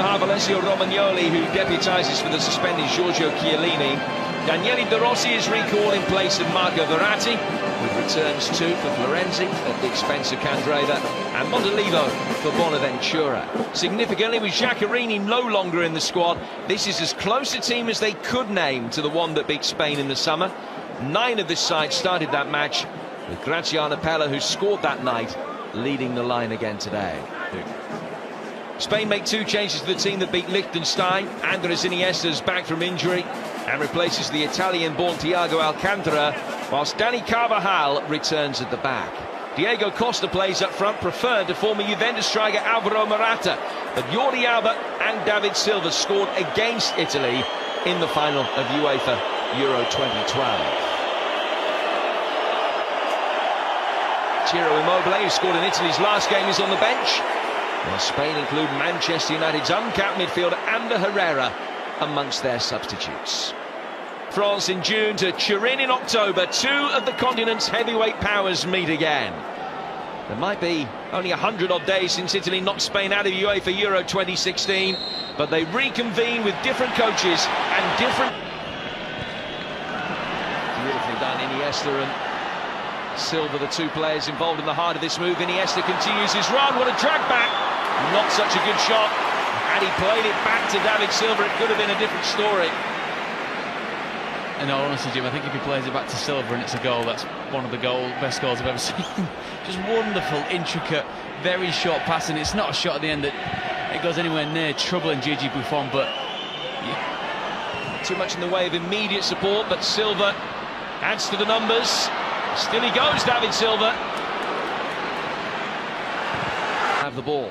Valesio Romagnoli, who deputises for the suspended Giorgio Chiellini. Daniele De Rossi is recalled in place of Marco Verratti, with returns too for Florenzi at the expense of Candreva, and Montolivo for Bonaventura. Significantly, with Giaccherini no longer in the squad, this is as close a team as they could name to the one that beat Spain in the summer. 9 of this side started that match, with Graziano Pella, who scored that night, leading the line again today. Spain make 2 changes to the team that beat Liechtenstein. Andres Iniesta is back from injury and replaces the Italian-born Thiago Alcantara, whilst Dani Carvajal returns at the back. Diego Costa plays up front, preferred to former Juventus striker Alvaro Morata, but Jordi Alba and David Silva scored against Italy in the final of UEFA Euro 2012. Ciro Immobile, who scored in Italy's last game, is on the bench. Well, Spain include Manchester United's uncapped midfielder Ander Herrera amongst their substitutes. France in June to Turin in October. 2 of the continent's heavyweight powers meet again. There might be only 100-odd days since Italy knocked Spain out of UEFA Euro 2016, but they reconvene with different coaches and different... Beautifully done, Iniesta and Silva, the 2 players involved in the heart of this move. Iniesta continues his run. What a drag back! Not such a good shot. And he played it back to David Silva. It could have been a different story. In all honesty, Jim, I think if he plays it back to Silva and it's a goal, that's one of the best goals I've ever seen. Just wonderful, intricate, very short passing. It's not a shot at the end that it goes anywhere near troubling Gigi Buffon, but too much in the way of immediate support, but Silva adds to the numbers. Still he goes, David Silva. Have the ball.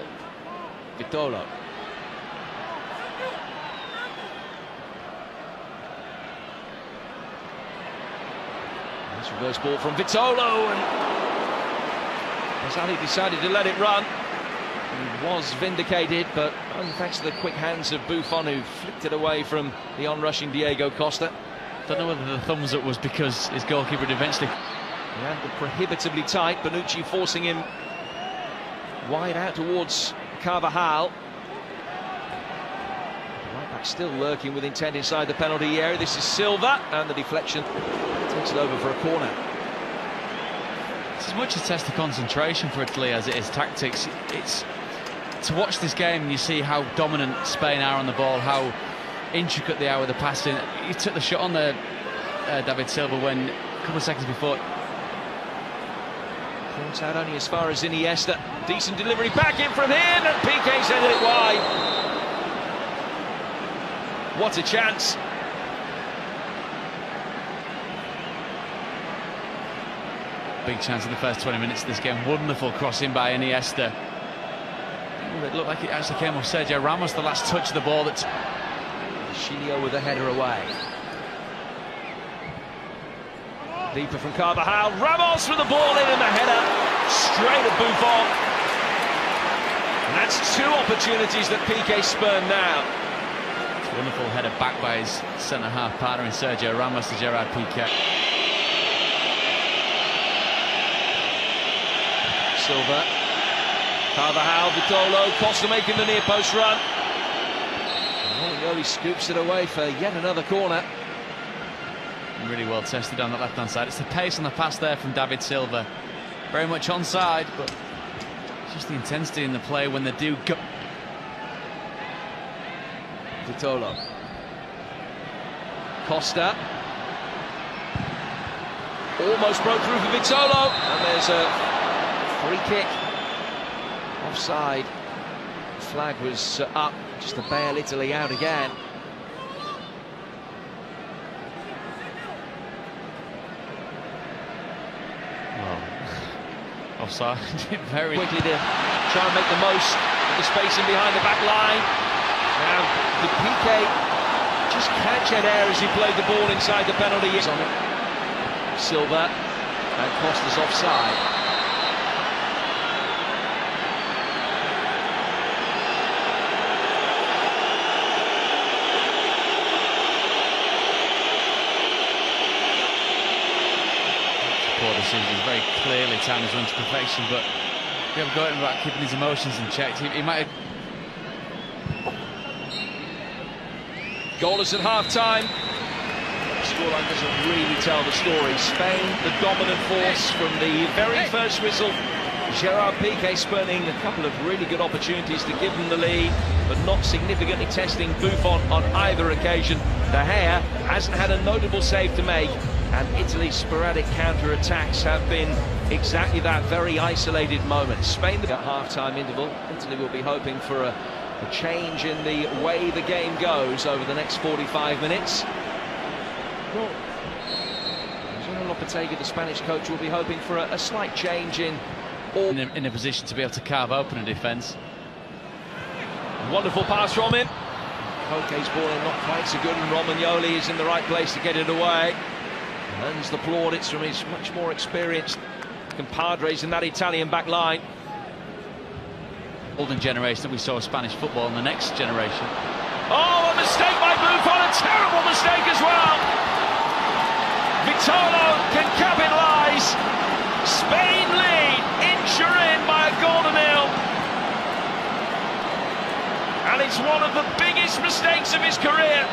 Vitolo. Nice reverse ball from Vitolo, and Mazzarri decided to let it run. He was vindicated, but only thanks to the quick hands of Buffon, who flicked it away from the onrushing Diego Costa. Don't know whether the thumbs up was because his goalkeeper had eventually... Yeah, but prohibitively tight. Bonucci forcing him wide out towards Carvajal. Right back still lurking with intent inside the penalty area. This is Silva, and the deflection takes it over for a corner. It's as much a test of concentration for Italy as it is tactics. It's to watch this game and you see how dominant Spain are on the ball, how intricate they are with the passing. He took the shot on the David Silva when a couple of seconds before. Points out only as far as Iniesta. Decent delivery back in from him, and Piqué's ended it wide. What a chance. Big chance in the first 20 minutes of this game. Wonderful crossing by Iniesta. It looked like it actually came off Sergio Ramos, the last touch of the ball. That's Chilio with a header away. Deeper from Carvajal. Ramos with the ball in, and the header straight at Buffon. And that's 2 opportunities that Piqué spurned now. Wonderful header back by his centre-half partner in Sergio Ramos to Gerard Piqué. Silva, Carvajal, Vitolo, Costa making the near post run. Romagnoli scoops it away for yet another corner. Really well tested on that left-hand side. It's the pace on the pass there from David Silva. Very much onside, but just the intensity in the play when they do go. Vitolo. Costa. Almost broke through for Vitolo. And there's a free kick. Offside. The flag was up just to bail Italy out again. Offside. Very quickly to try and make the most of the space in behind the back line. Now, the Piqué just catch that air as he played the ball inside the penalty. On it. Silva, and Costa's offside. Decision very clearly timed his run to perfection, but we haven't got him about keeping his emotions in check. He might have Goalless at half-time. Scoreline doesn't really tell the story. Spain, the dominant force from the very first whistle. Gerard Piqué spurning a couple of really good opportunities to give them the lead, but not significantly testing Buffon on either occasion. De Gea hasn't had a notable save to make, and Italy's sporadic counter-attacks have been exactly that, very isolated moment. Spain at half-time interval. Italy will be hoping for a change in the way the game goes over the next 45 minutes. Well, Lopetegui, the Spanish coach, will be hoping for a slight change in a position to be able to carve open a defence. Wonderful pass from him. Koke's ball in not quite so good, and Romagnoli is in the right place to get it away. Earns the plaudits from his much more experienced compadres in that Italian back line. Golden generation that we saw Spanish football in the next generation. Oh, a mistake by Buffon, a terrible mistake as well. Vitolo can capitalise. Spain lead in Turin by a goal to nil. And it's one of the biggest mistakes of his career.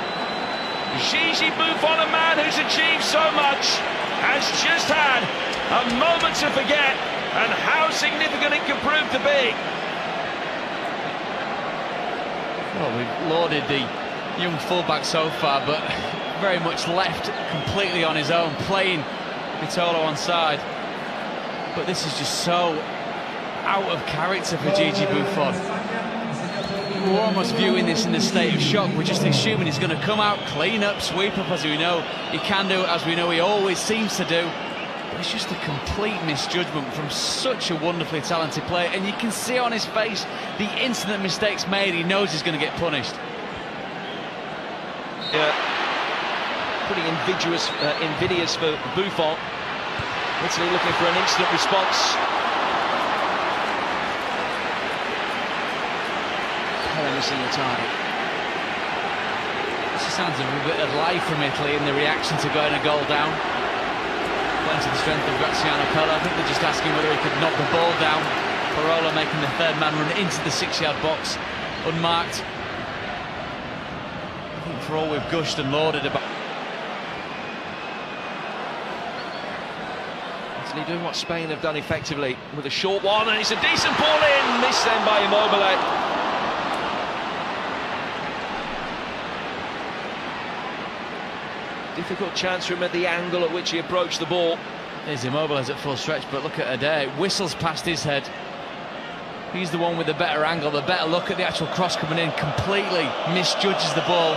Gigi Buffon, a man who's achieved so much, has just had a moment to forget, and how significant it can prove to be. Well, we've lauded the young fullback so far, but very much left completely on his own, playing Vitolo on side. But this is just so out of character for Gigi Buffon. We're almost viewing this in a state of shock. We're just assuming he's going to come out, clean up, sweep up, as we know he can do, as we know he always seems to do. But it's just a complete misjudgment from such a wonderfully talented player, and you can see on his face the instant that mistake's made, he knows he's going to get punished. Yeah, pretty invidious for Buffon. Italy looking for an instant response. Missing the target. This sounds a bit of life from Italy in the reaction to going a goal down. Playing to the strength of Graziano Pella. I think they're just asking whether he could knock the ball down. Parola making the third man run into the 6-yard box unmarked. I think for all we've gushed and lauded about Italy doing what Spain have done effectively with a short one, and it's a decent ball in, missed then by Immobile. Difficult chance for him at the angle at which he approached the ball. There's Immobile at full stretch, but look at Ade. Whistles past his head. He's the one with the better angle, the better look at the actual cross coming in. Completely misjudges the ball.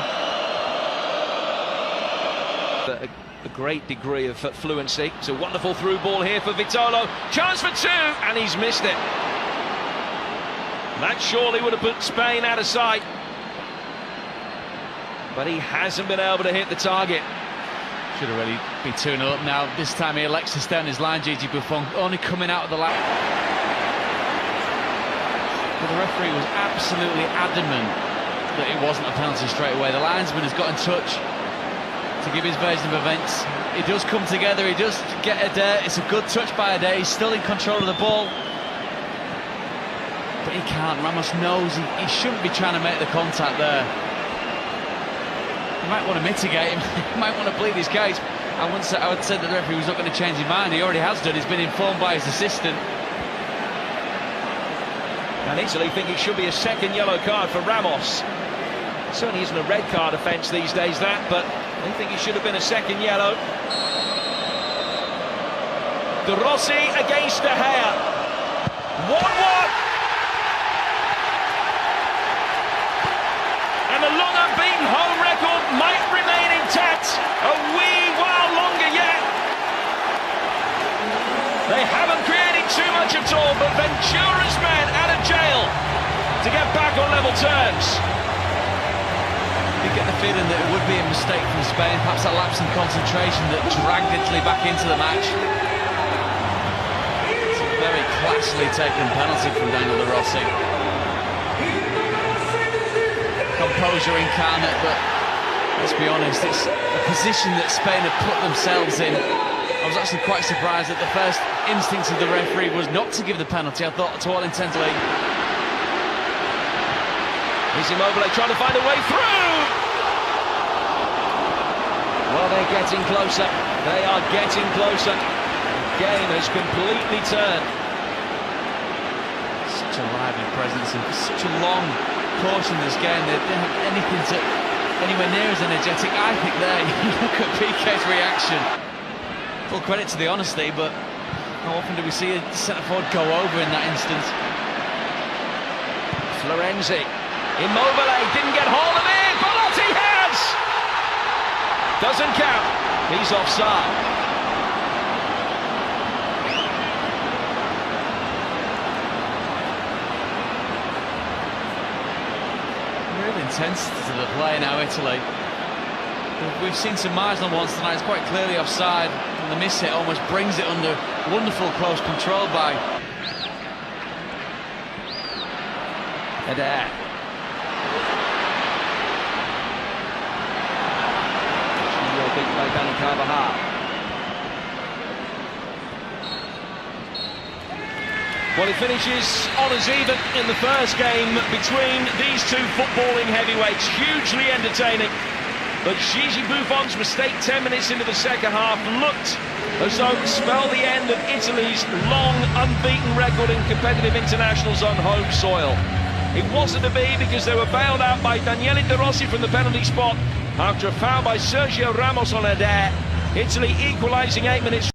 A great degree of fluency. It's a wonderful through ball here for Vitolo. Chance for two, and he's missed it. That surely would have put Spain out of sight. But he hasn't been able to hit the target. Should have really be 2-0 up now. This time he elects to stay on his line, Gigi Buffon, only coming out of the line. But the referee was absolutely adamant that it wasn't a penalty straight away. The linesman has got in touch to give his version of events. He does come together, he does get Ade. It's a good touch by Ade, he's still in control of the ball. But he can't. Ramos knows he shouldn't be trying to make the contact there. He might want to mitigate him, he might want to plead his case. I would say that the referee was not going to change his mind. He already has done. He's been informed by his assistant. And Italy think it should be a second yellow card for Ramos. It certainly isn't a red card offence these days, that, but they think it should have been a second yellow. De Rossi against De Gea. 1-1. And the long unbeaten home record might remain intact a wee while longer yet. They haven't created too much at all, but Ventura's men out of jail to get back on level terms. You get the feeling that it would be a mistake from Spain, perhaps a lapse in concentration that dragged Italy back into the match. It's a very classily taken penalty from Daniel De Rossi. Composure incarnate, but let's be honest, it's a position that Spain have put themselves in. I was actually quite surprised that the first instinct of the referee was not to give the penalty. I thought, to all intents, here's Immobile trying to find a way through, Well, they're getting closer. They are getting closer. The game has completely turned. Such a lively presence and such a long portion of this game. They didn't have anything to anywhere near as energetic. I think there, you look at PK's reaction. Full credit to the honesty, but how often do we see a centre-forward go over in that instance? Florenzi. Immobile didn't get hold of it. Belotti has! Doesn't count. He's offside. Real intensity to the play now, Italy. We've seen some marginal ones tonight. It's quite clearly offside, and the miss hit almost brings it under wonderful close control by Adair. Beaten by Dani Carvajal. Well, it finishes on as even in the first game between these two footballing heavyweights. Hugely entertaining. But Gigi Buffon's mistake 10 minutes into the second half looked as though it spelled the end of Italy's long unbeaten record in competitive internationals on home soil. It wasn't to be because they were bailed out by Daniele De Rossi from the penalty spot after a foul by Sergio Ramos on Adair. Italy equalising 8 minutes